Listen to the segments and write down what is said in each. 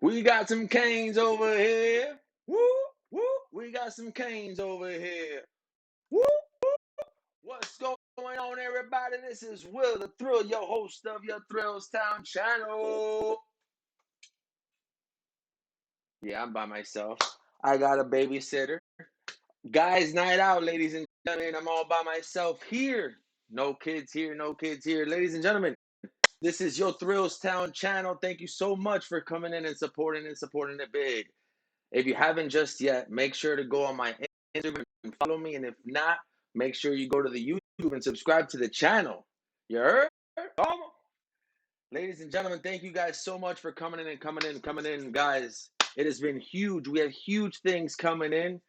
We got some canes over here. Woo, woo. We got some canes over here. Woo. What's going on, everybody? This is Will the Thrill, your host of your Thrills Town channel. Yeah, I'm by myself. I got a babysitter. Guys, night out, ladies and gentlemen. I'm all by myself here. No kids here, no kids here. Ladies and gentlemen, this is your Thrills Town channel. Thank you so much for coming in and supporting it big. If you haven't just yet, make sure to go on my Instagram and follow me. And if not, make sure you go to the YouTube and subscribe to the channel. You heard? Come on. Ladies and gentlemen, thank you guys so much for coming in, guys. It has been huge. We have huge things coming in.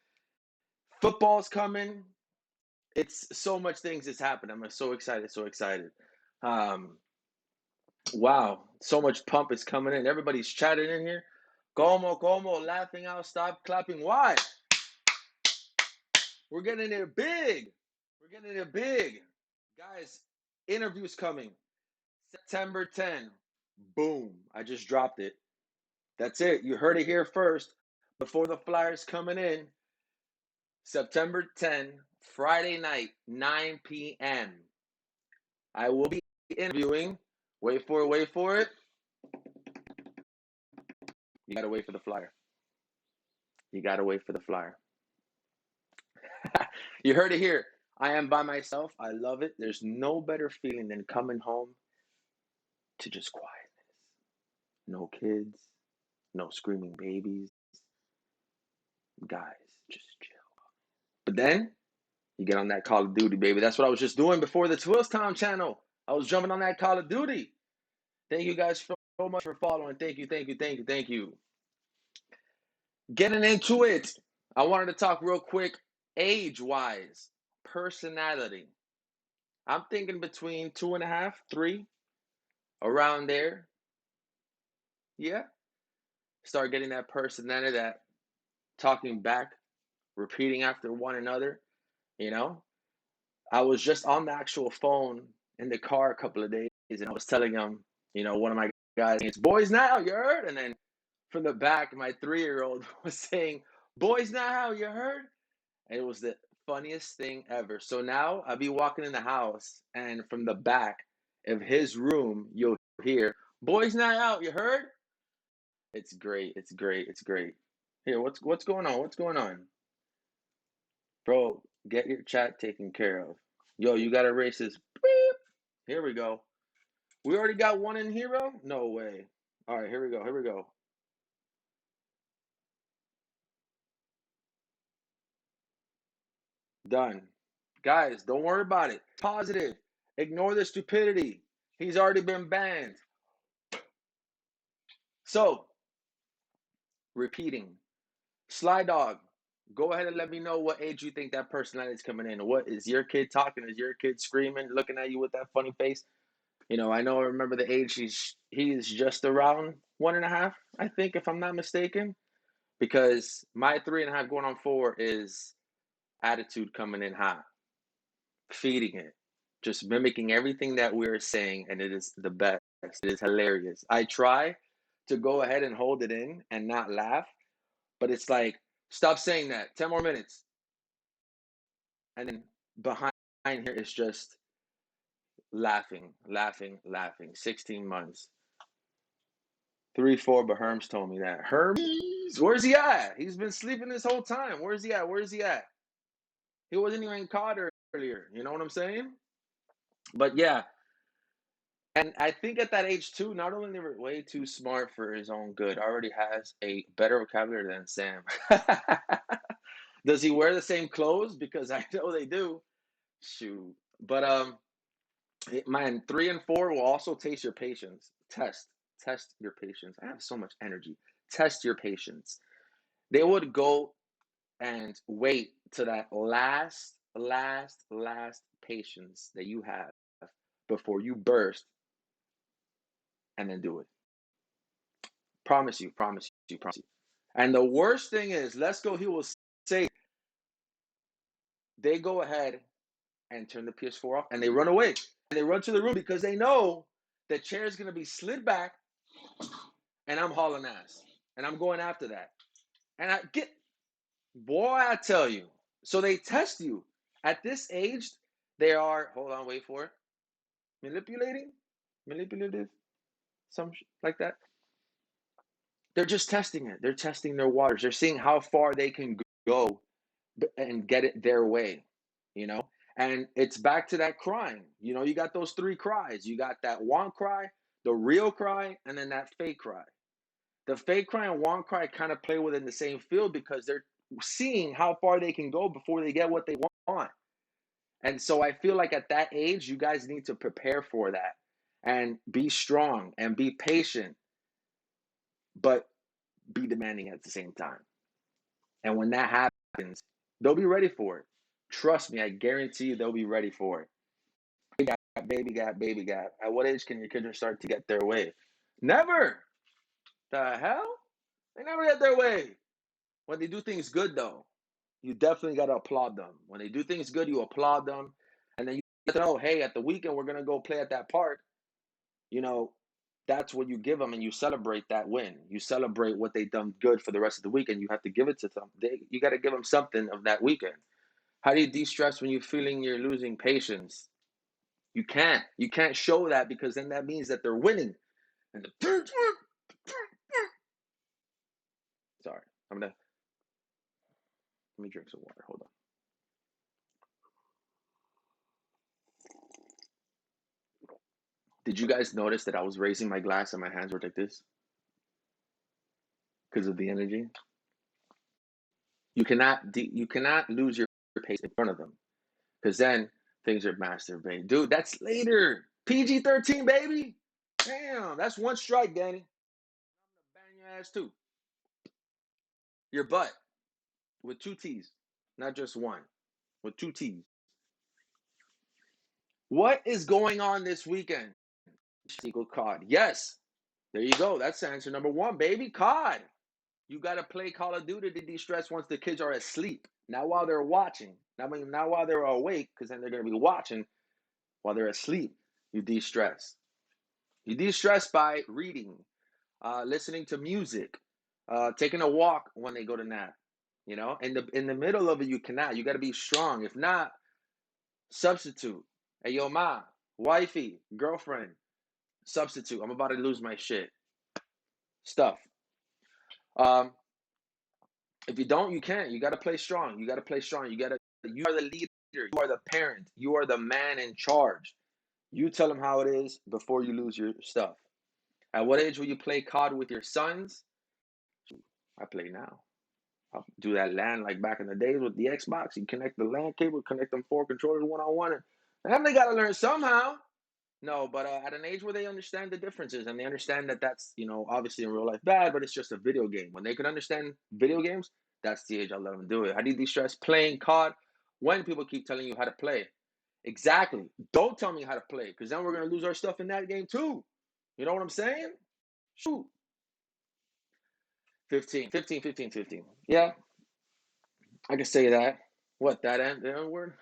Football's coming. It's so much things that's happening. I'm so excited. Wow, so much pump is coming in. Everybody's chatting in here. Como, laughing out, stop clapping. Why? We're getting it big. Guys, interviews coming. September 10. Boom. I just dropped it. That's it. You heard it here first. Before the flyers coming in. September 10, Friday night, 9 p.m. I will be interviewing. Wait for it. You gotta wait for the flyer. You heard it here. I am by myself. I love it. There's no better feeling than coming home to just quietness. No kids, no screaming babies. Guys, just chill. But then you get on that Call of Duty, baby. That's what I was just doing before the Twills Town channel. I was jumping on that Call of Duty. Thank you guys so much for following. Thank you. Getting into it. I wanted to talk real quick, age-wise, personality. I'm thinking between 2.5, 3, around there. Yeah. Start getting that personality, that talking back, repeating after one another, you know? I was just on the actual phone in the car a couple of days, and I was telling him, one of my guys, it's boys now, you heard? And then from the back, my 3-year-old was saying, boys now, you heard? And it was the funniest thing ever. So now I'll be walking in the house, and from the back of his room, you'll hear, boys now out, you heard? It's great. Here, what's going on? Bro, get your chat taken care of. Yo, you gotta erase this. Beep. Here we go. We already got one in hero? No way. All right, here we go. Done. Guys, don't worry about it. Positive. Ignore the stupidity. He's already been banned. So, repeating. Sly Dog, go ahead and let me know what age you think that personality is coming in. What is your kid talking? Is your kid screaming, looking at you with that funny face? I remember the age he's just around 1.5, I think, if I'm not mistaken. Because my 3.5 going on 4 is attitude coming in hot, feeding it, just mimicking everything that we're saying, and it is the best. It is hilarious. I try to go ahead and hold it in and not laugh, but it's like, stop saying that. 10 more minutes. And then behind here is just laughing. 16 months. 3, 4, but Herms told me that. Hermes, where's he at? He's been sleeping this whole time. Where's he at? He wasn't even caught earlier. You know what I'm saying? But yeah, and I think at that age too, not only they were way too smart for his own good, already has a better vocabulary than Sam. Does he wear the same clothes? Because I know they do. Shoot. But man, 3 and 4 will also taste your patience. Test your patience. I have so much energy. Test your patience. They would go and wait to that last patience that you have before you burst, and then do it. Promise you. And the worst thing is, let's go, he will say, they go ahead and turn the PS4 off, and they run away. And they run to the room because they know the chair is going to be slid back, and I'm hauling ass. and I'm going after that. And boy, I tell you. So they test you. At this age, they are, hold on, wait for it, manipulative, some like that. They're just testing it. They're testing their waters. They're seeing how far they can go and get it their way, you know? And it's back to that crying. You got those three cries. You got that want cry, the real cry, and then that fake cry. The fake cry and want cry kind of play within the same field because they're seeing how far they can go before they get what they want. And so I feel like at that age, you guys need to prepare for that and be strong and be patient, but be demanding at the same time. And when that happens, they'll be ready for it. Trust me, I guarantee you they'll be ready for it. Baby gap, baby gap, baby gap. At what age can your kids start to get their way? Never. The hell? They never get their way. When they do things good, though, you definitely got to applaud them. When they do things good, you applaud them. And then you get to know, hey, at the weekend, we're going to go play at that park. You know, that's what you give them, and you celebrate that win. You celebrate what they've done good for the rest of the weekend. You have to give it to them. You got to give them something of that weekend. How do you de-stress when you're feeling you're losing patience? You can't. You can't show that because then that means that they're winning. And sorry, let me drink some water. Hold on. Did you guys notice that I was raising my glass and my hands were like this? Because of the energy. You cannot lose your pace in front of them. Because then things are masturbate. Dude, that's later. PG-13, baby. Damn, that's one strike, Danny. I'm gonna bang your ass too. Your butt with two T's, not just one, with two T's. What is going on this weekend? Equal COD. Yes, there you go. That's answer number one, baby. COD. You got to play Call of Duty to de-stress once the kids are asleep. Not while they're watching. Not while they're awake, because then they're going to be watching while they're asleep. You de-stress. You de-stress by reading, listening to music, taking a walk when they go to nap. In the middle of it, you cannot. You got to be strong. If not, substitute. Hey, yo, ma, wifey, girlfriend, substitute. I'm about to lose my shit. Stuff. Um, if you don't, you can't. You got to play strong. You got to play strong. You are the leader. You are the parent. You are the man in charge. You tell them how it is before you lose your stuff. At what age will you play COD with your sons? I play now. I'll do that LAN like back in the days with the Xbox. You connect the LAN cable, connect them four controllers one on one. And they got to learn somehow. No, but at an age where they understand the differences and they understand that that's, obviously in real life bad, but it's just a video game. When they can understand video games, that's the age I'll let them do it. How do you de-stress playing COD when people keep telling you how to play? Exactly. Don't tell me how to play because then we're going to lose our stuff in that game too. You know what I'm saying? Shoot. 15, 15, 15, 15. Yeah, I can say that. What, that end word?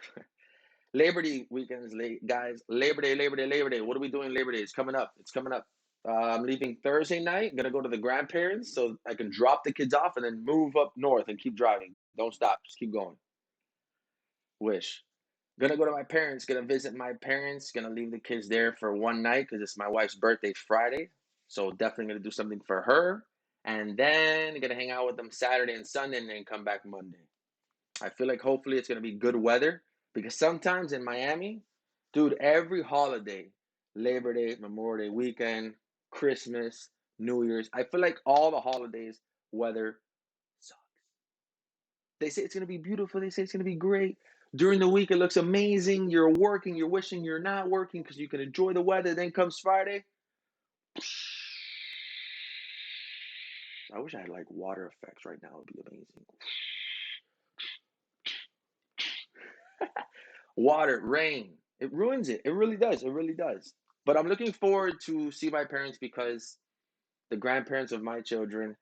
Labor Day weekends, guys. Labor Day, Labor Day, Labor Day. What are we doing Labor Day? It's coming up. It's coming up. I'm leaving Thursday night. Gonna go to the grandparents so I can drop the kids off and then move up north and keep driving. Don't stop. Just keep going. Wish. Gonna go to my parents. Gonna visit my parents. Gonna leave the kids there for one night because it's my wife's birthday Friday. So definitely gonna do something for her. And then gonna hang out with them Saturday and Sunday and then come back Monday. I feel like hopefully it's going to be good weather because sometimes in Miami, dude, every holiday, Labor Day, Memorial Day weekend, Christmas, New Year's, I feel like all the holidays, weather sucks. They say it's going to be beautiful. They say it's going to be great. During the week, it looks amazing. You're working. You're wishing you're not working because you can enjoy the weather. Then comes Friday. I wish I had like water effects right now. It would be amazing. Water, rain, it ruins it. It really does. It really does. But I'm looking forward to see my parents because the grandparents of my children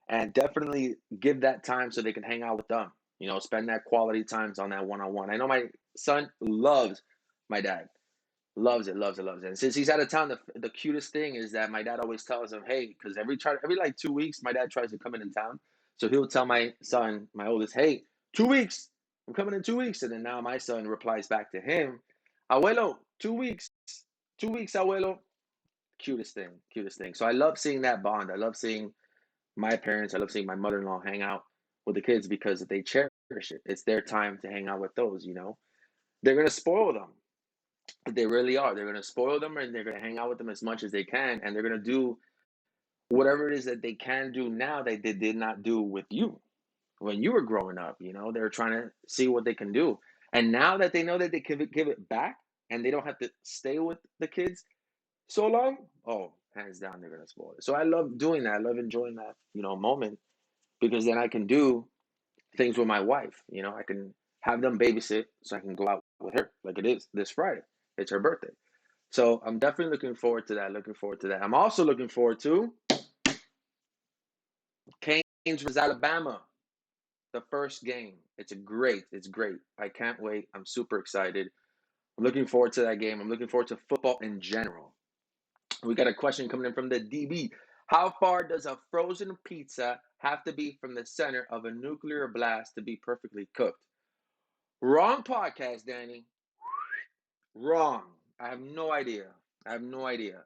and definitely give that time so they can hang out with them. Spend that quality times on that one-on-one. I know my son loves my dad. Loves it, loves it, loves it. And since he's out of town, the cutest thing is that my dad always tells him, "Hey," because every like 2 weeks, my dad tries to come in town, so he'll tell my son, my oldest, "Hey, 2 weeks, I'm coming in 2 weeks," and then now my son replies back to him, "Abuelo, 2 weeks, 2 weeks, abuelo." Cutest thing, cutest thing. So I love seeing that bond. I love seeing my parents. I love seeing my mother-in-law hang out with the kids because they cherish it. It's their time to hang out with those. They're gonna spoil them. They really are. They're going to spoil them and they're going to hang out with them as much as they can. And they're going to do whatever it is that they can do now that they did not do with you when you were growing up. They're trying to see what they can do. And now that they know that they can give it back and they don't have to stay with the kids so long, oh, hands down, they're going to spoil it. So I love doing that. I love enjoying that, moment because then I can do things with my wife. I can have them babysit so I can go out with her like it is this Friday. It's her birthday. So I'm definitely looking forward to that. Looking forward to that. I'm also looking forward to Canes versus Alabama, the first game. It's great. I can't wait. I'm super excited. I'm looking forward to that game. I'm looking forward to football in general. We got a question coming in from the DB. How far does a frozen pizza have to be from the center of a nuclear blast to be perfectly cooked? Wrong podcast, Danny. Wrong. I have no idea. I have no idea.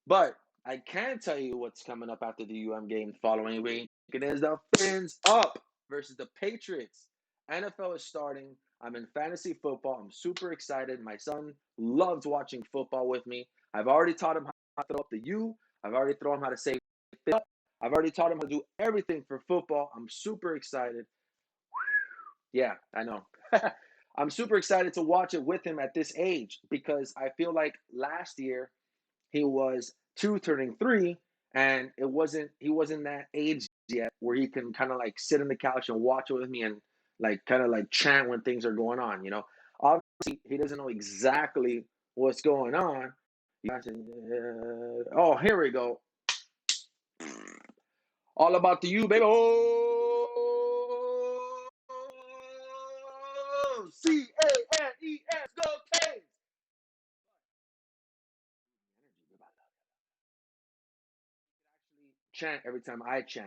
But I can tell you what's coming up after the game the following week. It is the Fins Up versus the Patriots. NFL is starting. I'm in fantasy football. I'm super excited. My son loves watching football with me. I've already taught him how to throw up the U. I've already taught him how to say fit up. I've already taught him how to do everything for football. I'm super excited. Yeah, I know. I'm super excited to watch it with him at this age because I feel like last year he was two turning three, and he wasn't that age yet where he can kind of like sit on the couch and watch it with me and like kind of like chant when things are going on. Obviously he doesn't know exactly what's going on. Oh, here we go. All about the you, baby. Oh, Canes, go Canes. Chant every time I chant.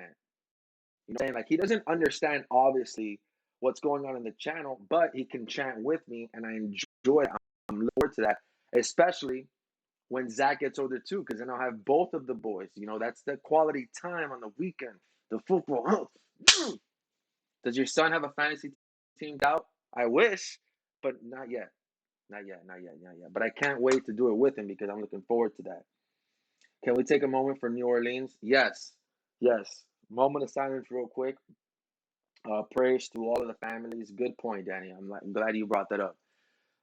You know what I'm saying? Like he doesn't understand obviously what's going on in the channel, but he can chant with me and I enjoy it. I'm looking forward to that. Especially when Zach gets older too, because then I'll have both of the boys. That's the quality time on the weekend. The football. Does your son have a fantasy team out? I wish, but not yet. Not yet, not yet, not yet. But I can't wait to do it with him because I'm looking forward to that. Can we take a moment for New Orleans? Yes, yes. Moment of silence, real quick. Prayers to all of the families. Good point, Danny. I'm glad you brought that up.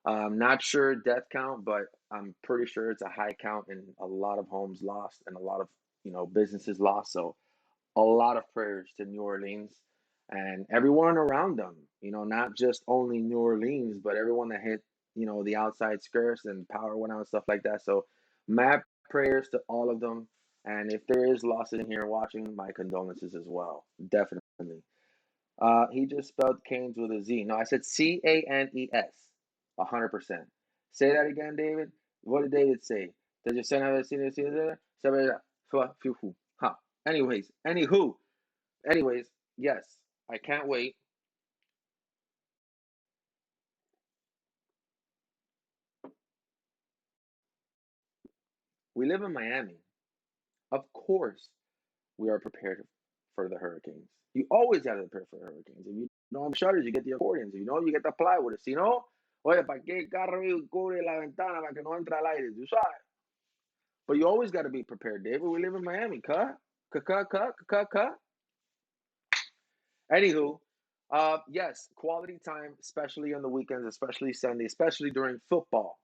I'm not sure death count, but I'm pretty sure it's a high count and a lot of homes lost and a lot of businesses lost. So a lot of prayers to New Orleans and everyone around them. Not just only New Orleans, but everyone that hit the outside skirts and power went out and stuff like that. So mad prayers to all of them. And if there is losses in here watching, my condolences as well. Definitely. He just spelled Canes with a Z. No, I said Canes. 100%. Say that again, David. What did David say? Does your son have a senior there? Huh. Anyways, yes, I can't wait. We live in Miami. Of course, we are prepared for the hurricanes. You always got to prepare for the hurricanes. If you don't have shutters, you get the accordions. If you get the plywood. Si no, oye, ¿para qué el carro cubre la ventana para que no entre el aire? ¿Tú sabes? But you always got to be prepared, David. We live in Miami. Cut, cut, cut, cut, cut, cut. Anywho, yes, quality time, especially on the weekends, especially Sunday, especially during football.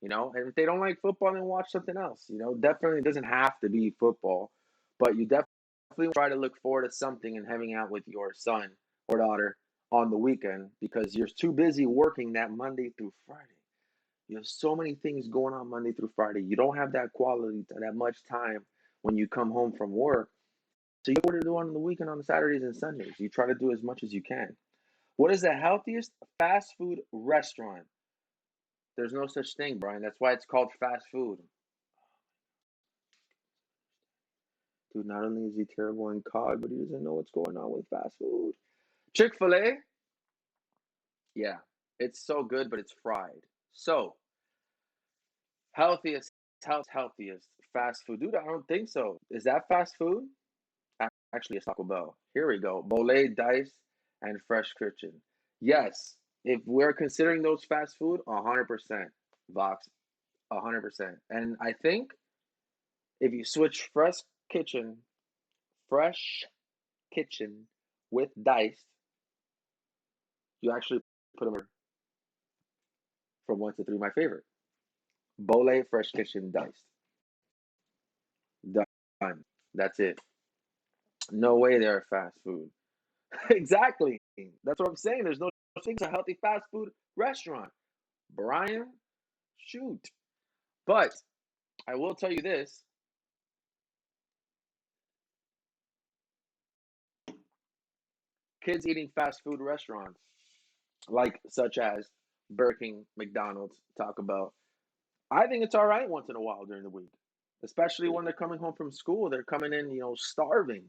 And if they don't like football, then watch something else. Definitely doesn't have to be football, but you definitely try to look forward to something and hanging out with your son or daughter on the weekend because you're too busy working that Monday through Friday. You have so many things going on Monday through Friday. You don't have that quality, that much time when you come home from work. So you know what to do on the weekend on Saturdays and Sundays. You try to do as much as you can. What is the healthiest fast food restaurant There's no such thing, Brian. That's why it's called fast food. Dude, not only is he terrible in COD, but he doesn't know what's going on with fast food. Chick-fil-A, yeah, it's so good, but it's fried. So, healthiest, healthiest fast food. Dude, I don't think so. Is that fast food? Actually, it's Taco Bell. Here we go. Bole, Dice, and Fresh Kitchen. Yes, if we're considering those fast food, 100%. Vox, 100%. And I think if you switch kitchen, fresh kitchen with Dice, you actually put them from 1 to 3. My favorite. Bole, Fresh Kitchen, Dice. Done. That's it. No way they're fast food. Exactly. That's what I'm saying. There's no thing as a healthy fast food restaurant. Brian, shoot. But I will tell you this. Kids eating fast food restaurants, like such as Burger King, McDonald's, Taco Bell, I think it's all right once in a while during the week. Especially when they're coming home from school. They're coming in, starving.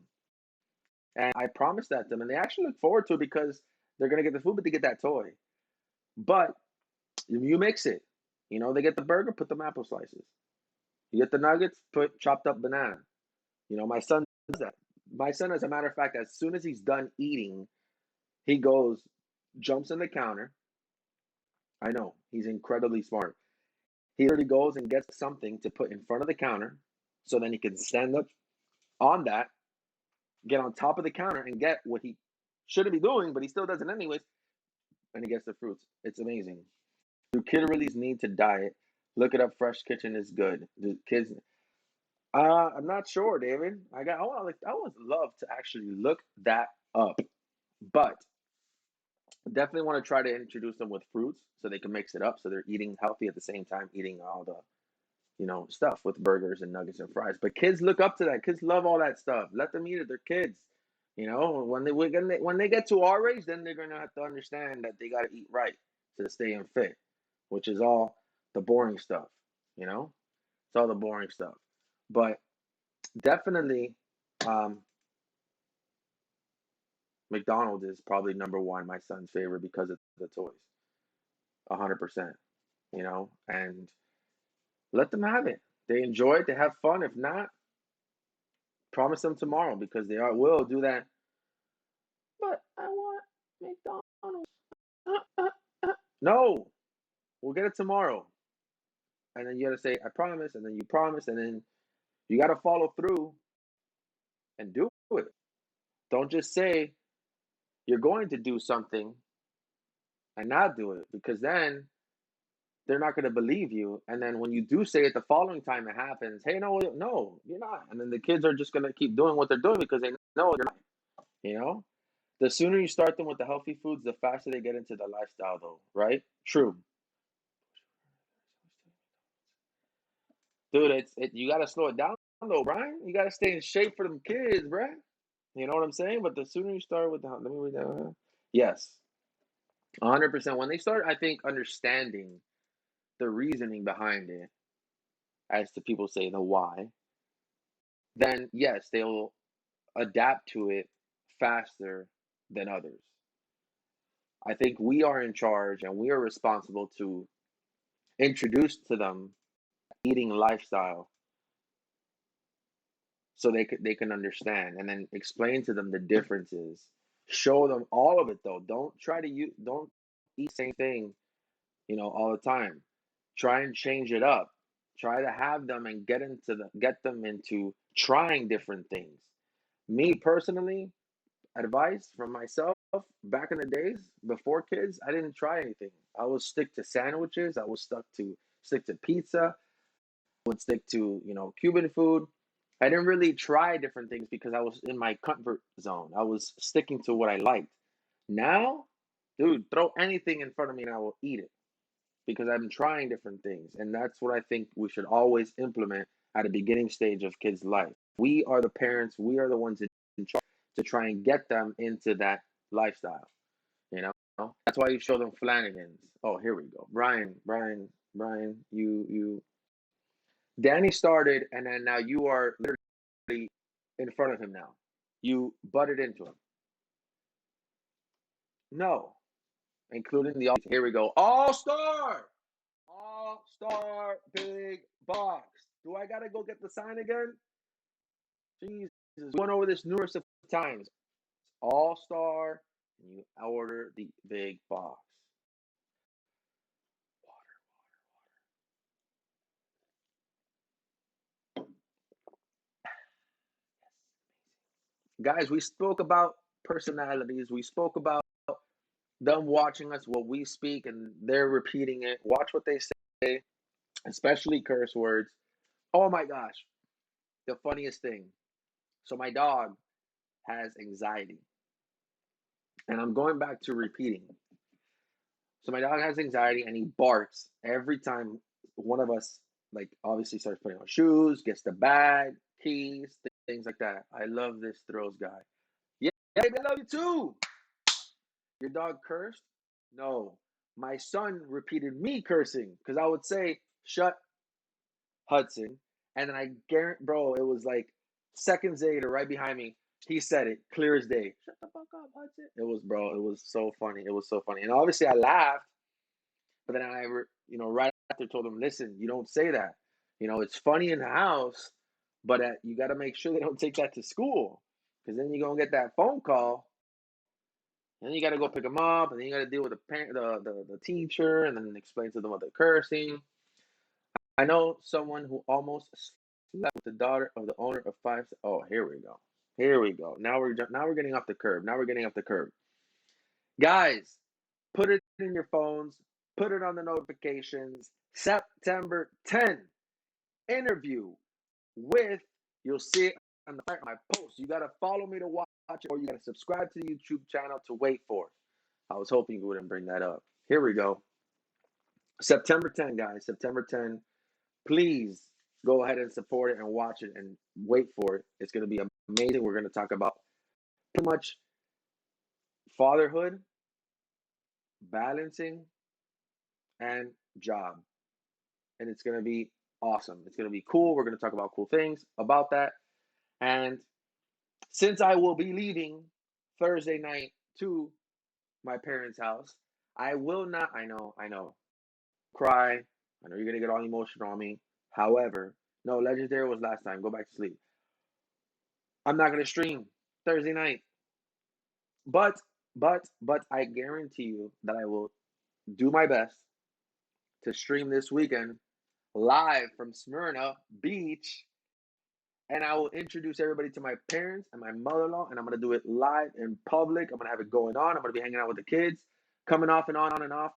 And I promised that to them. And they actually look forward to it because they're going to get the food, but they get that toy. But you mix it. They get the burger, put them apple slices. You get the nuggets, put chopped up banana. My son does that. My son, as a matter of fact, as soon as he's done eating, he goes, jumps in the counter. I know, he's incredibly smart. He literally goes and gets something to put in front of the counter so then he can stand up on that, get on top of the counter, and get what he shouldn't be doing, but he still does it anyways, and he gets the fruits. It's amazing. Do kids really need to diet? Look it up. Fresh Kitchen is good. Do kids? I'm not sure, David. I would love to actually look that up, but definitely want to try to introduce them with fruits so they can mix it up so they're eating healthy at the same time eating all the stuff with burgers and nuggets and fries. But kids look up to that. Kids love all that stuff. Let them eat it. They're kids. When they get to our age, then they're gonna have to understand that they gotta eat right to stay in fit, which is all the boring stuff. It's all the boring stuff. But definitely, um, McDonald's is probably number one, my son's favorite because of the toys. 100%. And let them have it. They enjoy it. They have fun. If not, promise them tomorrow because will do that. But I want McDonald's. No, we'll get it tomorrow. And then you got to say, I promise. And then you promise. And then you got to follow through and do it. Don't just say you're going to do something and not do it because then they're not going to believe you. And then when you do say it the following time it happens, hey, no, you're not. And then the kids are just going to keep doing what they're doing because they know you're not. You know, the sooner you start them with the healthy foods, the faster they get into the lifestyle, though, right? True. Dude, you got to slow it down, though, Brian. You got to stay in shape for them kids, bruh. You know what I'm saying? But the sooner you start with let me read that. Yes, 100%. When they start, I think, understanding the reasoning behind it, as to people say the why, then yes, they'll adapt to it faster than others. I think we are in charge and we are responsible to introduce to them eating lifestyle so they can understand and then explain to them the differences. Show them all of it though. Don't eat the same thing, all the time. Try and change it up. Try to have them and get them into trying different things. Me personally, advice from myself back in the days before kids, I didn't try anything. I would stick to sandwiches. I was stick to pizza. Would stick to Cuban food. I didn't really try different things because I was in my comfort zone. I was sticking to what I liked. Now, dude, throw anything in front of me and I will eat it because I'm trying different things. And that's what I think we should always implement at a beginning stage of kids' life. We are the parents, we are the ones in charge to try and get them into that lifestyle, you know? That's why you show them Flanagan's. Oh, here we go. Brian, you. Danny started, and then now you are literally in front of him now. You butted into him. No, including the. Here we go. All star big box. Do I gotta go get the sign again? Jesus, we went over this numerous of times. All star, and you order the big box. Guys, we spoke about personalities. We spoke about them watching us, what we speak, and they're repeating it. Watch what they say, especially curse words. Oh my gosh, the funniest thing. So my dog has anxiety, and I'm going back to repeating. So my dog has anxiety, and he barks every time one of us, like, obviously starts putting on shoes, gets the bag, keys, things like that. I love this thrills guy. Yeah, baby, I love you too. Your dog cursed? No. My son repeated me cursing because I would say, shut Hudson. And then I guarantee, bro, it was like seconds later, right behind me, he said it clear as day. Shut the fuck up, Hudson. It was, bro, it was so funny. It was so funny. And obviously I laughed, but then right after told him, listen, you don't say that. It's funny in the house, but you got to make sure they don't take that to school because then you're going to get that phone call. And then you got to go pick them up, and then you got to deal with the parent, the teacher, and then explain to them what they're cursing. I know someone who almost slept with the daughter of the owner of five. Oh, here we go. Here we go. Now we're getting off the curb. Now we're getting off the curb. Guys, put it in your phones. Put it on the notifications. September 10th, interview with. You'll see it on my post. You gotta follow me to watch it, or you gotta subscribe to the YouTube channel to wait for it. I was hoping you wouldn't bring that up. Here we go. September 10, guys. September 10. Please go ahead and support it and watch it and wait for it. It's going to be amazing. We're going to talk about pretty much fatherhood, balancing, and job. And it's going to be awesome. It's going to be cool. We're going to talk about cool things about that. And since I will be leaving Thursday night to my parents' house, I will not, I know, cry. I know you're going to get all emotional on me. However, no, Legendary was last time. Go back to sleep. I'm not going to stream Thursday night. But I guarantee you that I will do my best to stream this weekend live from Smyrna Beach, and I will introduce everybody to my parents and my mother-in-law, and I'm gonna do it live in public. I'm gonna have it going on. I'm gonna be hanging out with the kids, coming off and on and off.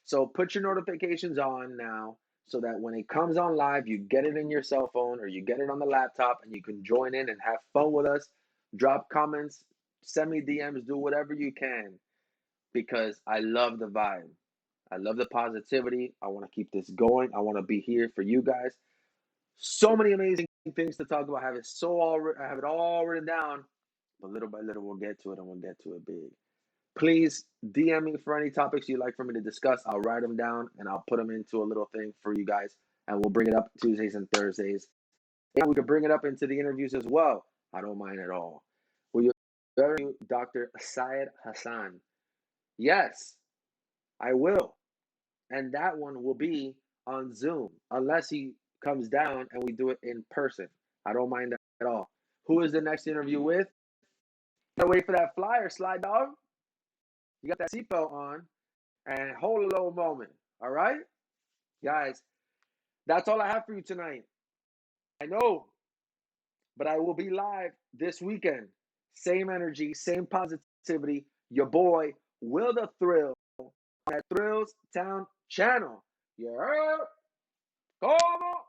So put your notifications on now so that when it comes on live, you get it in your cell phone or you get it on the laptop and you can join in and have fun with us. Drop comments, send me DMs, do whatever you can because I love the vibe. I love the positivity. I want to keep this going. I want to be here for you guys. So many amazing things to talk about. I have it all written down, but little by little we'll get to it and we'll get to it big. Please DM me for any topics you'd like for me to discuss. I'll write them down and I'll put them into a little thing for you guys, and we'll bring it up Tuesdays and Thursdays. And we can bring it up into the interviews as well. I don't mind at all. Will you interview Dr. Syed Hassan? Yes, I will. And that one will be on Zoom, unless he comes down and we do it in person. I don't mind that at all. Who is the next interview with? Gotta wait for that flyer, Slide Dog. You got that seatbelt on and hold a little moment. All right? Guys, that's all I have for you tonight. I know, but I will be live this weekend. Same energy, same positivity. Your boy, Will the Thrill, on that Thrills Town channel. You heard? Come on.